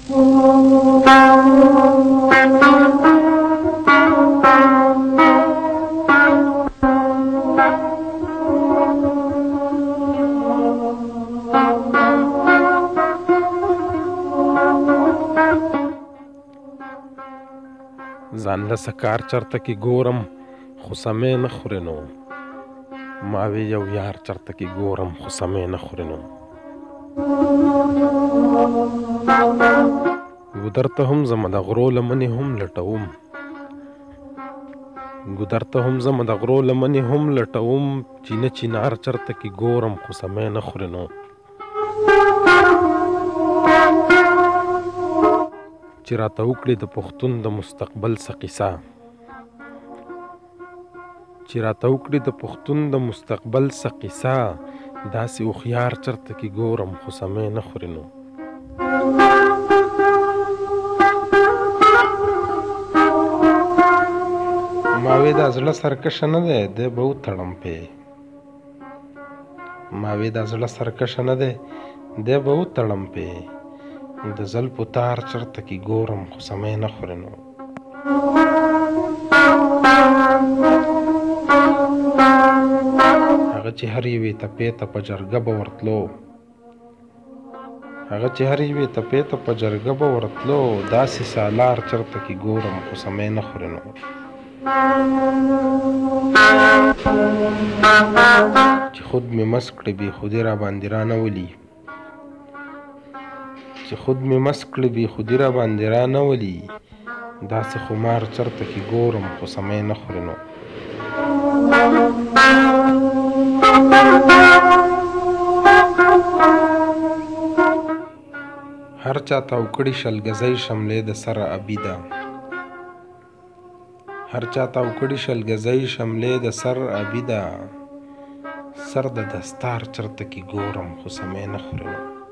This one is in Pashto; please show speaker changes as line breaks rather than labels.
ځان له سکار چرته کې ګورم خو سمې نه خورې نو ما وی یو یار چرته کې ګورم خو سمې نه خورې نو ګودر ته هم زه د غرو لمنې هم لټوم ګودر ته هم زه د غرو لمنې هم لټوم چینه چینار چرته کې ګورم خو سمې نه خورې نو چې راته وکړي د پښتون د مستقبل څه قیصه چې راته وکړي د پښتون د مستقبل څه قیصه داسې هوښیار چرته کې ګورم خو سمې نه خورې نو ما وی دا زړه سرکشه نه دی دی به وتړم پې ما وی دا زړه سرکشه نه دی دی به وتړم پې د زلفو تار چرته کې ګورم خو سمې نه خورې نو هغه چې هر یوې تپې ته په جرګه به ورتلو هغه چې هر یوې تپې ته په جرګه به ورتلو داسې سالار چرته کې ګورم خو سمې نه خورې نو چې خود مې مست کړې بې خودي را باندې رانه ولي چې خود مې مست کړې بې خودي را باندې رانه ولي داسې خمار چرته کې ګورم خو سمې نه خورې نو هر چا تاو کړي شلګزۍ شملې د سره ابیده هر چا تاو کړي شلګزۍ شملې د سر ابیده سر د دستار چرته کې ګورم خو سمې نه خورې نو